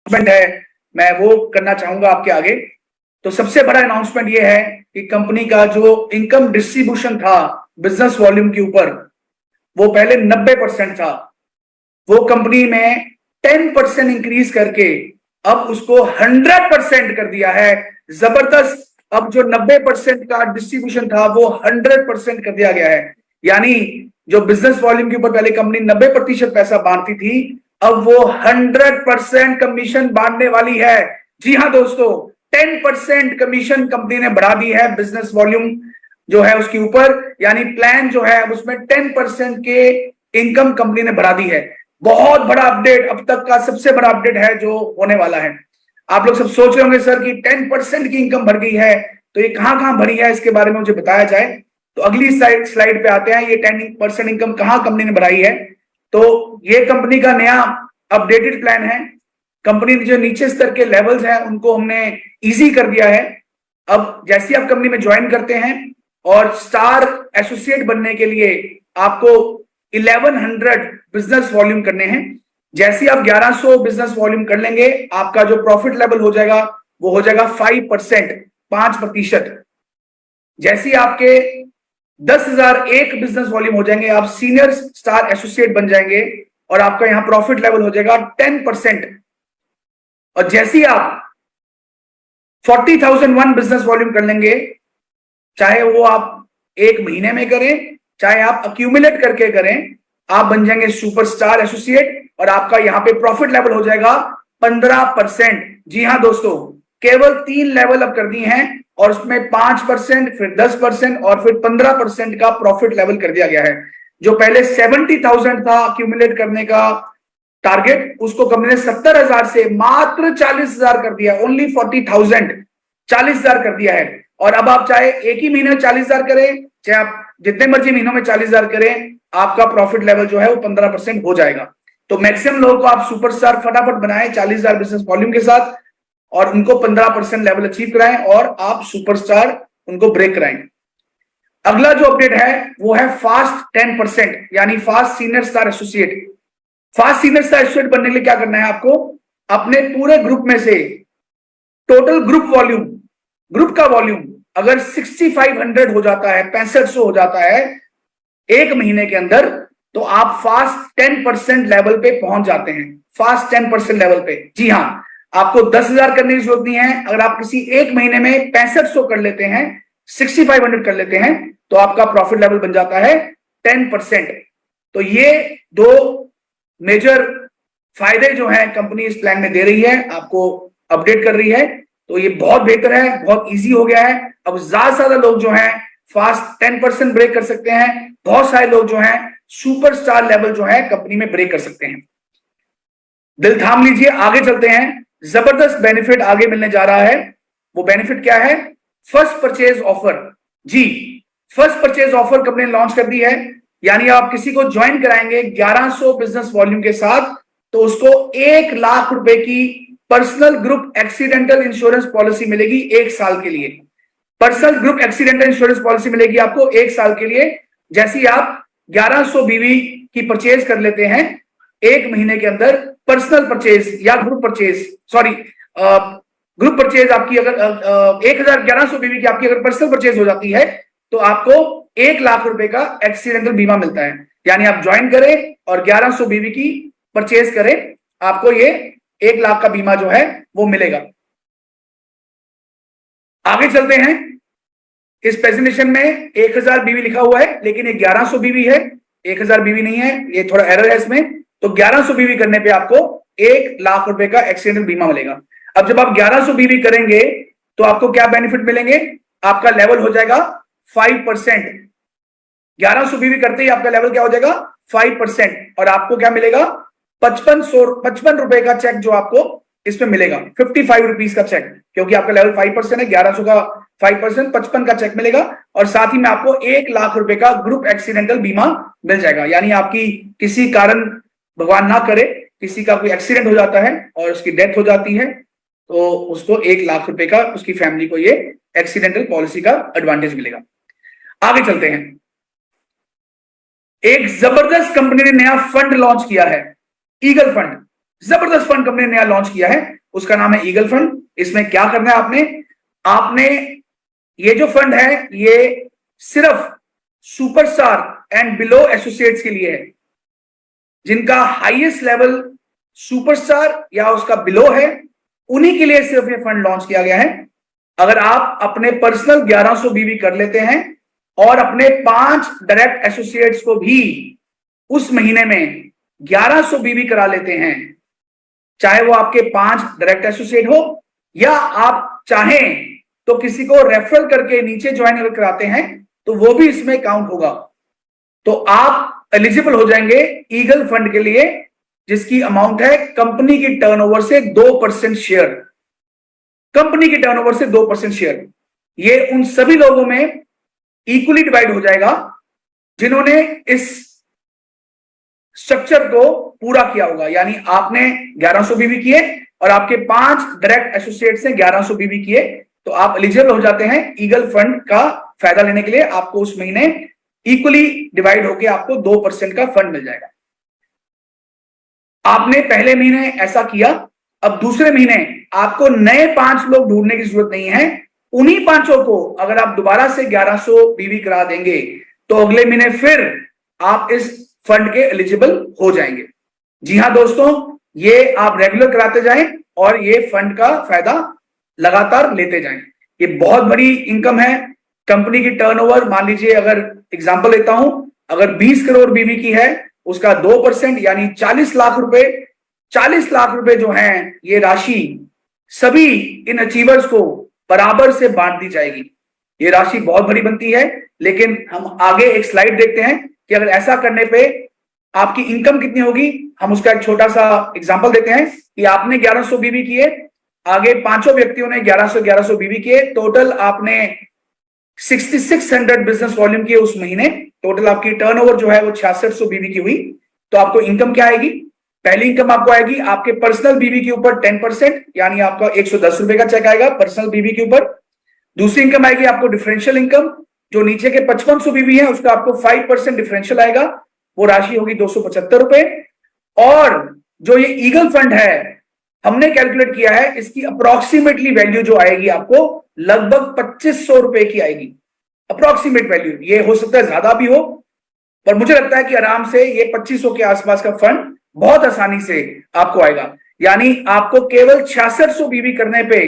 Announcement है, मैं वो करना चाहूंगा आपके आगे। तो सबसे बड़ा अनाउंसमेंट ये है कि कंपनी का जो इनकम डिस्ट्रीब्यूशन था बिजनेस वॉल्यूम के ऊपर, वो पहले 90% था, वो कंपनी में 10% इंक्रीज करके अब उसको 100% कर दिया है। जबरदस्त। अब जो 90% का डिस्ट्रीब्यूशन था वो 100% कर दिया गया है। यानी जो बिजनेस वॉल्यूम के ऊपर पहले कंपनी 90% पैसा बांटती थी, अब वो 100% कमीशन बांटने वाली है। जी हाँ दोस्तों, 10% कमीशन कंपनी ने बढ़ा दी है बिजनेस वॉल्यूम जो है उसके ऊपर। यानी प्लान जो है उसमें 10% के इनकम कंपनी ने बढ़ा दी है। बहुत बड़ा अपडेट, अब तक का सबसे बड़ा अपडेट है जो होने वाला है। आप लोग सब सोच रहे होंगे सर कि 10% की इनकम बढ़ गई है, तो ये कहां कहां बढ़ी है, इसके बारे में मुझे बताया जाए। तो अगली स्लाइड पे आते हैं, ये 10% इनकम कहां कंपनी ने बढ़ाई है। तो ये कंपनी का नया अपडेटेड प्लान है। कंपनी जो नीचे स्तर के लेवल्स हैं उनको हमने इजी कर दिया है। अब जैसे आप कंपनी में ज्वाइन करते हैं और स्टार एसोसिएट बनने के लिए आपको 1100 बिजनेस वॉल्यूम करने हैं। जैसे आप 1100 बिजनेस वॉल्यूम कर लेंगे, आपका जो प्रॉफिट लेवल हो जाएगा वो हो जाएगा 5%, 5%। जैसे आपके 10,001 बिजनेस वॉल्यूम हो जाएंगे, आप सीनियर स्टार एसोसिएट बन जाएंगे और आपका यहां प्रॉफिट लेवल हो जाएगा 10%। और जैसे आप 40,001 बिजनेस वॉल्यूम कर लेंगे, चाहे वो आप एक महीने में करें चाहे आप अक्यूमुलेट करके करें, आप बन जाएंगे सुपरस्टार एसोसिएट और आपका यहां पे प्रॉफिट लेवल हो जाएगा 15%। जी हां दोस्तों, केवल 3 लेवल अप कर दिए हैं और उसमें 5%, फिर 10% और फिर 15% का प्रॉफिट लेवल कर दिया गया है। जो पहले 70,000 था अक्यूमुलेट करने का टारगेट, उसको कंपनी ने 70,000 से मात्र 40,000 कर दिया। ओनली 40,000, 40,000 कर दिया है। और अब आप चाहे एक ही महीने में 40,000 करें, चाहे आप जितने मर्जी महीनों में 40,000 करें, आपका प्रॉफिट लेवल जो है वो 15% हो जाएगा। तो मैक्सिमम लोगों को आप सुपरस्टार फटाफट बनाएं 40,000 बिजनेस वॉल्यूम के साथ और उनको 15% लेवल अचीव कराएं और आप सुपरस्टार उनको ब्रेक कराएं। अगला जो अपडेट है वो है फास्ट 10%, यानी fast senior star associate. Fast senior star associate बनने के लिए क्या करना है आपको, अपने पूरे ग्रुप में से टोटल ग्रुप वॉल्यूम, ग्रुप का वॉल्यूम अगर 6500 हो जाता है, 6500 हो जाता है एक महीने के अंदर, तो आप फास्ट 10% लेवल पे पहुंच जाते हैं। फास्ट 10% लेवल पे। जी हां, आपको 10,000 करने की जरूरत नहीं है। अगर आप किसी एक महीने में 6500 कर लेते हैं, 6500 कर लेते हैं, तो आपका प्रॉफिट लेवल बन जाता है 10%। तो ये दो मेजर फायदे जो है कंपनी इस प्लान में दे रही है, आपको अपडेट कर रही है। तो ये बहुत बेहतर है, बहुत इजी हो गया है। अब ज्यादा से ज्यादा लोग जो हैं फास्ट 10% ब्रेक कर सकते हैं। बहुत सारे लोग जो हैं सुपरस्टार लेवल जो है कंपनी में ब्रेक कर सकते हैं। दिल थाम लीजिए, आगे चलते हैं। जबरदस्त बेनिफिट आगे मिलने जा रहा है। वो बेनिफिट क्या है? First purchase offer. जी, फर्स्ट परचेज ऑफर कंपनी ने लॉन्च कर दी है। यानी आप किसी को ज्वाइन कराएंगे 1100 बिजनेस वॉल्यूम के साथ, तो उसको 1 लाख रुपए की personal group accidental insurance policy मिलेगी 1 साल के लिए। Personal group accidental insurance policy मिलेगी आपको 1 साल के लिए। जैसे आप 1100 बीवी की परचेज कर लेते हैं एक महीने के अंदर, पर्सनल परचेज या group purchase, sorry group purchase आपकी अगर 1100 बीवी की आपकी अगर पर्सनल परचेज हो जाती है, तो आपको 1 लाख रुपए का एक्सीडेंटल बीमा मिलता है। यानी आप ज्वाइन करें और 1100 बीवी की परचेज करें, आपको ये 1 लाख का बीमा जो है वो मिलेगा। आगे चलते हैं। इस प्रेजेंटेशन में 1000 बीवी लिखा हुआ है, लेकिन ये 1100 बीवी है, 1000 बीवी नहीं है, ये थोड़ा एरर है इसमें। तो 1100 बीवी करने पे आपको 1 लाख रुपए का एक्सीडेंटल बीमा मिलेगा। अब जब आप 1100 बीवी करेंगे तो आपको क्या बेनिफिट मिलेंगे? आपका लेवल हो जाएगा 5%। 1100 बीवी करते ही आपका लेवल क्या हो जाएगा? 5%। और आपको क्या मिलेगा? 55 रुपए का चेक जो आपको इसमें मिलेगा, 55 रुपीज का चेक, क्योंकि आपका लेवल 5% है। 1100 का 5%, 55 का चेक मिलेगा। और साथ ही में आपको 1 लाख रुपए का ग्रुप एक्सीडेंटल बीमा मिल जाएगा। यानी आपकी किसी कारण, भगवान ना करे, किसी का कोई एक्सीडेंट हो जाता है और उसकी डेथ हो जाती है, तो उसको 1 लाख रुपए का, उसकी फैमिली को ये एक्सीडेंटल पॉलिसी का एडवांटेज मिलेगा। आगे चलते हैं। एक जबरदस्त कंपनी ने नया फंड लॉन्च किया है, ईगल फंड। जबरदस्त फंड कंपनी ने नया लॉन्च किया है। उसका नाम है ईगल फंड। इसमें क्या करना है आपने ये जो फंड है ये सिर्फ सुपरस्टार एंड बिलो एसोसिएट्स के लिए है, जिनका हाईएस्ट लेवल सुपरस्टार या उसका बिलो है, उन्हीं के लिए सिर्फ ये फंड लॉन्च किया गया है। अगर आप अपने पर्सनल 1100 बीवी कर लेते हैं और अपने 5 डायरेक्ट एसोसिएट्स को भी उस महीने में 1100 बीवी करा लेते हैं, चाहे वो आपके 5 डायरेक्ट एसोसिएट हो या आप चाहें तो किसी को रेफरल करके नीचे ज्वाइन अगर कराते हैं तो वो भी इसमें काउंट होगा, तो आप एलिजिबल हो जाएंगे ईगल फंड के लिए, जिसकी अमाउंट है कंपनी की टर्नओवर से 2% शेयर। कंपनी की टर्नओवर से 2% शेयर ये उन सभी लोगों में इक्वली डिवाइड हो जाएगा जिन्होंने इस स्ट्रक्चर को पूरा किया होगा। यानी आपने 1100 बीवी किए और आपके 5 डायरेक्ट एसोसिएट्स ने 1100 बीवी किए, तो आप एलिजिबल हो जाते हैं ईगल फंड का फायदा लेने के लिए। आपको उस महीने इक्वली डिवाइड होकर आपको 2% का फंड मिल जाएगा। आपने पहले महीने ऐसा किया, अब दूसरे महीने आपको नए 5 लोग ढूंढने की जरूरत नहीं है। उन्हीं 5 को अगर आप दोबारा से 1100 बीवी करा देंगे तो अगले महीने फिर आप इस फंड के एलिजिबल हो जाएंगे। जी हां दोस्तों, ये आप रेगुलर कराते जाएं और ये फंड का फायदा लगातार लेते जाएं। ये बहुत बड़ी इनकम है। कंपनी की टर्नओवर मान लीजिए, अगर एग्जांपल लेता हूं, अगर 20 करोड़ बीवी की है, उसका 2% यानी 40 लाख रुपए, 40 लाख रुपए जो हैं ये राशि सभी इन अचीवर्स को बराबर से बांट दी जाएगी। ये राशि बहुत बड़ी बनती है, लेकिन हम आगे एक स्लाइड देखते हैं कि अगर ऐसा करने पे आपकी इनकम कितनी होगी। हम उसका एक छोटा सा एग्जांपल देते हैं कि आपने 1100 बीवी किए, आगे 5 व्यक्तियों ने 1100 बीवी किए, टोटल आपने 6600 बिजनेस वॉल्यूम किए उस महीने, टोटल आपकी टर्नओवर जो है वो 6600 बीवी की हुई। तो आपको इनकम क्या आएगी? पहली इनकम आपको आएगी आपके पर्सनल बीवी के ऊपर 10%, यानी आपका 110 रुपए का चेक आएगा पर्सनल बीवी के ऊपर। दूसरी इनकम आएगी आपको डिफरेंशियल इनकम, जो नीचे के 5500 बीवी है उसका आपको 5% डिफरेंशियल आएगा, वो राशि होगी 275 रुपए। और जो ये ईगल फंड है हमने कैलकुलेट किया है, इसकी अप्रोक्सीमेटली वैल्यू जो आएगी आपको लगभग 2500 रुपए की आएगी। अप्रोक्सीमेट वैल्यू, ये हो सकता है ज्यादा भी हो, पर मुझे लगता है कि आराम से ये 2500 के आसपास का फंड बहुत आसानी से आपको आएगा। यानी आपको केवल 6600 बीवी करने पे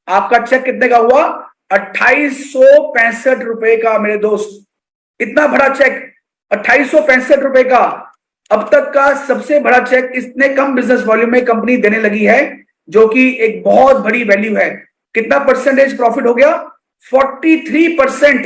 आपका चेक कितने का हुआ? 2865 रुपए का। मेरे दोस्त, इतना बड़ा चेक 2865 रुपए का, अब तक का सबसे बड़ा चेक इतने कम बिजनेस वॉल्यूम में कंपनी देने लगी है, जो कि एक बहुत बड़ी वैल्यू है। कितना परसेंटेज प्रॉफिट हो गया? 43%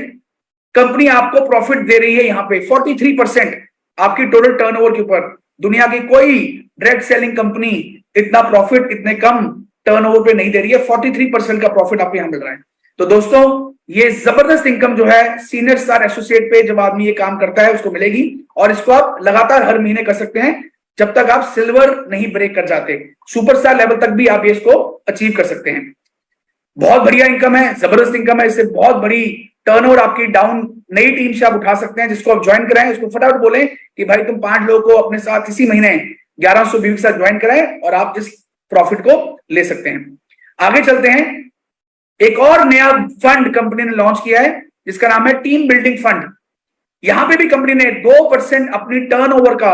कंपनी आपको प्रॉफिट दे रही है यहां पे। 43% आपकी टोटल टर्नओवर के ऊपर। दुनिया की कोई डायरेक्ट सेलिंग कंपनी इतना प्रॉफिट इतने कम टर्नओवर पे नहीं दे रही है। 43% का प्रॉफिट आपको यहां मिल रहा है। तो दोस्तों, ये जबरदस्त इनकम जो है सीनियर स्टार एसोसिएट पे जब आदमी ये काम करता है उसको मिलेगी, और इसको आप लगातार हर महीने कर सकते हैं जब तक आप सिल्वर नहीं ब्रेक कर जाते। सुपरस्टार लेवल तक भी आप ये इसको अचीव कर सकते हैं। बहुत बढ़िया इनकम है, जबरदस्त इनकम है। इससे बहुत बड़ी टर्नओवर आपकी डाउन नई टीम से आप उठा सकते हैं। जिसको आप ज्वाइन कराएं उसको फटाफट बोलें कि भाई तुम 5 लोगों को अपने साथ इसी महीने 1100 बीवी के साथ ज्वाइन कराएं और आप इस प्रॉफिट को ले सकते हैं। आगे चलते हैं। एक और नया फंड कंपनी ने लॉन्च किया है जिसका नाम है टीम बिल्डिंग फंड। यहां पे भी कंपनी ने 2% अपनी टर्नओवर का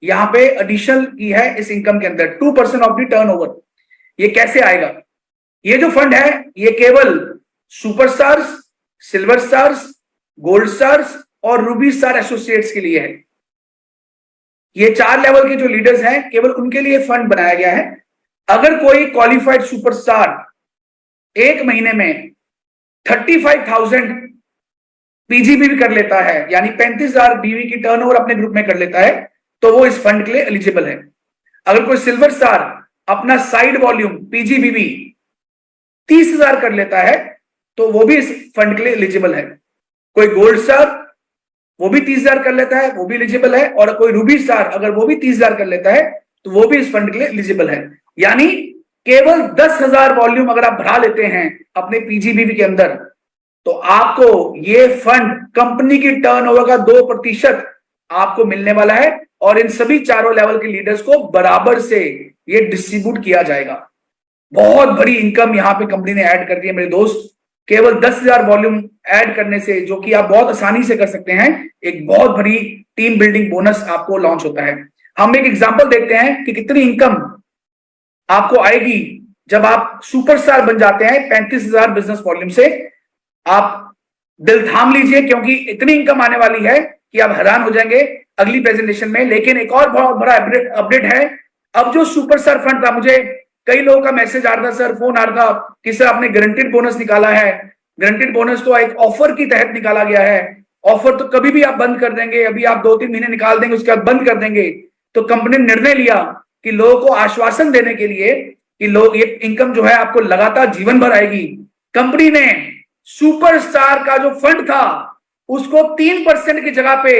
यहां पे एडिशनल की है इस इनकम के अंदर। 2% ऑफ द टर्नओवर। ये कैसे आएगा? ये जो फंड है ये केवल superstars, silver stars, gold stars और रूबी स्टार एसोसिएट्स के लिए है। ये 4 लेवल के जो लीडर्स हैं केवल उनके लिए फंड बनाया गया है। अगर कोई क्वालिफाइड सुपरस्टार एक महीने में 35,000 पीजीबीवी कर लेता है, यानी 35,000 बीवी की टर्नओवर अपने ग्रुप में कर लेता है, तो वो इस फंड के लिए एलिजिबल है। अगर कोई सिल्वर स्टार अपना साइड वॉल्यूम पीजीबीवी 30,000 कर लेता है तो वो भी इस फंड के लिए एलिजिबल है। कोई गोल्ड स्टार वो भी 30,000 कर लेता है, वो भी एलिजिबल है। और कोई रूबी स्टार अगर वो भी 30,000 कर लेता है तो वो भी इस फंड के लिए एलिजिबल है। यानी केवल 10,000 वॉल्यूम अगर आप भरा लेते हैं अपने पीजीबीवी के अंदर, तो आपको ये फंड कंपनी की टर्नओवर का 2% आपको मिलने वाला है। और इन सभी चारों लेवल के लीडर्स को बराबर से ये डिस्ट्रीब्यूट किया जाएगा। बहुत बड़ी इनकम यहाँ पे कंपनी ने ऐड कर दी है मेरे दोस्त। केवल 10,000 वॉल्यूम ऐड करने से, जो कि आप बहुत आसानी से कर सकते हैं, एक बहुत बड़ी टीम बिल्डिंग बोनस आपको लॉन्च होता है। हम एक एग्जांपल देखते हैं कि कितनी इनकम आपको आएगी जब आप सुपरस्टार बन जाते हैं 35,000 बिजनेस वॉल्यूम से। आप दिल थाम लीजिए, क्योंकि इतनी इनकम आने वाली है कि आप हैरान हो जाएंगे अगली प्रेजेंटेशन में। लेकिन एक और बहुत बड़ा अपडेट है। अब जो सुपरस्टार फंड था, मुझे कई लोगों का मैसेज आ रहा था, सर फोन आ रहा था कि सर आपने गारंटीड बोनस निकाला है। गारंटीड बोनस तो एक ऑफर की तहत निकाला गया है। ऑफर तो कभी भी आप बंद कर देंगे, अभी आप 2-3 महीने निकाल देंगे, उसके बाद बंद कर देंगे। तो कंपनी ने निर्णय लिया कि लोगों को आश्वासन देने के लिए कि लोग ये इनकम जो है आपको लगातार जीवन भर आएगी। कंपनी ने सुपरस्टार का जो फंड था उसको 3% की जगह पे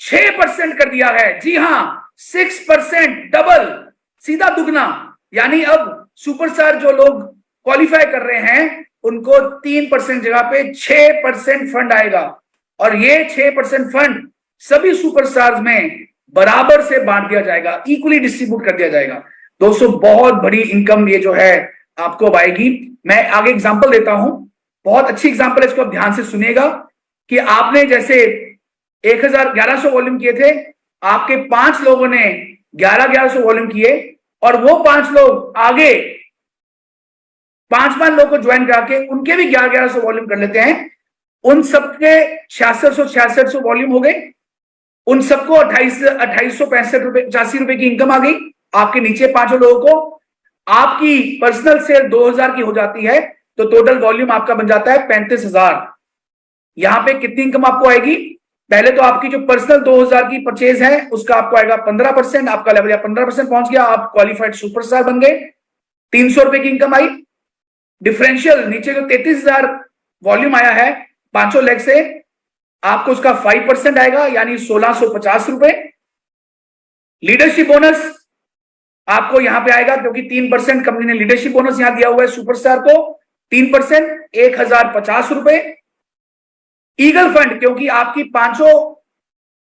6% कर दिया है। जी हां, 6%, डबल, सीधा दुगना। यानी अब सुपरस्टार जो लोग क्वालिफाई कर रहे हैं उनको 3% जगह पे 6% फंड आएगा। और ये 6% फंड सभी सुपरस्टार्स में बराबर से बांट दिया जाएगा, इक्वली डिस्ट्रीब्यूट कर दिया जाएगा। दोस्तों, बहुत बड़ी इनकम ये जो है आपको अब आएगी। मैं आगे एग्जांपल देता हूं, बहुत अच्छी एग्जांपल है, इसको आप ध्यान से सुनिएगा। कि आपने जैसे 1100 वॉल्यूम किए थे, आपके 5 लोगों ने 1100 वॉल्यूम किए, और वो 5 लोग आगे 5 लोगों को ज्वाइन करा के उनके भी 1100 वॉल्यूम कर लेते हैं। उन सबके 6666 वॉल्यूम हो गए। उन सबको 2865 रुपए 85 रुपए की इनकम आ गई। आपके नीचे 5 लोगों को आपकी पर्सनल सेल 2000 की हो जाती है, तो टोटल वॉल्यूम आपका बन जाता है 35,000। यहां पे कितनी इनकम आपको आएगी? पहले तो आपकी जो पर्सनल 2000 की परचेज है उसका आपको आएगा 15%। आपका लेवल या 15% पहुंच गया, आप क्वालिफाइड सुपरस्टार बन गए। 300 रुपए की इनकम आई। डिफरेंशियल नीचे जो 33,000 वॉल्यूम आया है 500 लेग से, आपको उसका 5% आएगा, यानी 1650 रुपए। लीडरशिप बोनस आपको यहां पे आएगा, क्योंकि 3% कंपनी ने लीडरशिप बोनस यहां दिया हुआ है सुपरस्टार को। 3% 1050 रुपए। ईगल फंड, क्योंकि आपकी 500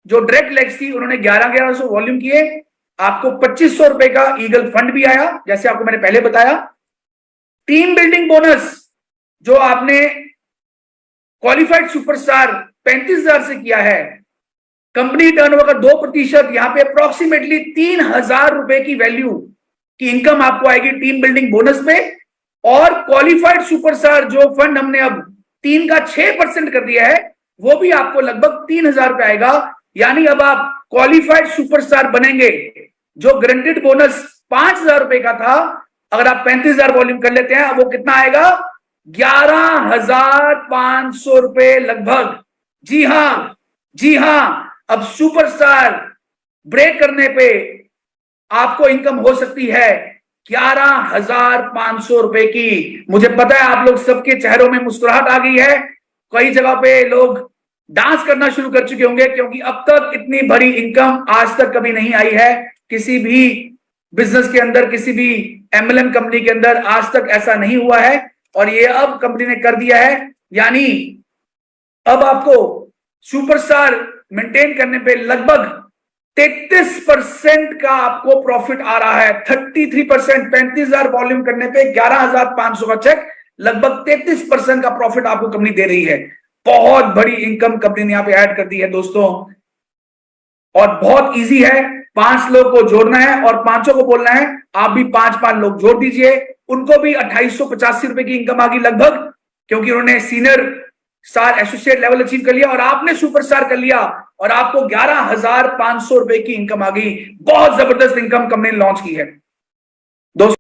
जो डायरेक्ट लेग्स थी उन्होंने 1100 वॉल्यूम किए, आपको 2500 रुपए का ईगल फंड भी आया, जैसे आपको मैंने पहले बताया। टीम बिल्डिंग बोनस जो आपने क्वालिफाइड सुपरस्टार 35,000 से किया है, कंपनी टर्नओवर का 2%, यहां पे अप्रोक्सीमेटली 3,000 रुपए की वैल्यू की इनकम आपको आएगी टीम बिल्डिंग बोनस में। और क्वालिफाइड सुपरस्टार जो फंड हमने अब 3 का 6% कर दिया है, वो भी आपको लगभग 3,000 रुपए आएगा। यानी अब आप क्वालिफाइड सुपरस्टार बनेंगे। जो गारंटीड बोनस 5,000 रुपए का था, अगर आप 35,000 वॉल्यूम कर लेते हैं, वो कितना आएगा? 11,500 रुपए लगभग। जी हां, जी हां, अब सुपरस्टार ब्रेक करने पे आपको इनकम हो सकती है 11,500 रुपए की। मुझे पता है आप लोग सबके चेहरों में मुस्कुराहट आ गई है। कई जगह पे लोग डांस करना शुरू कर चुके होंगे, क्योंकि अब तक इतनी बड़ी इनकम आज तक कभी नहीं आई है किसी भी बिजनेस के अंदर, किसी भी एमएलएम कंपनी के अंदर आज तक ऐसा नहीं हुआ है। और ये अब कंपनी ने कर दिया है। यानी अब आपको सुपरस्टार मेंटेन करने पे लगभग 33% का आपको प्रॉफिट आ रहा है। 33%, 35,000 वॉल्यूम करने पे 11,500 का चेक, लगभग 33% का प्रॉफिट आपको कंपनी दे रही है। बहुत बड़ी इनकम कंपनी ने यहां पे ऐड कर दी है दोस्तों। और बहुत इजी है, 5 लोग को जोड़ना है और 5 को बोलना है आप भी 5 लोग जोड़ दीजिए। उनको भी 2885 रुपए की इनकम आ गई लगभग, क्योंकि उन्होंने senior star associate level achieve कर लिया और आपने सुपरस्टार कर लिया, और आपको 11,500 रुपए की इनकम आ गई। बहुत जबरदस्त इनकम कंपनी ने लॉन्च की है दोस्तों।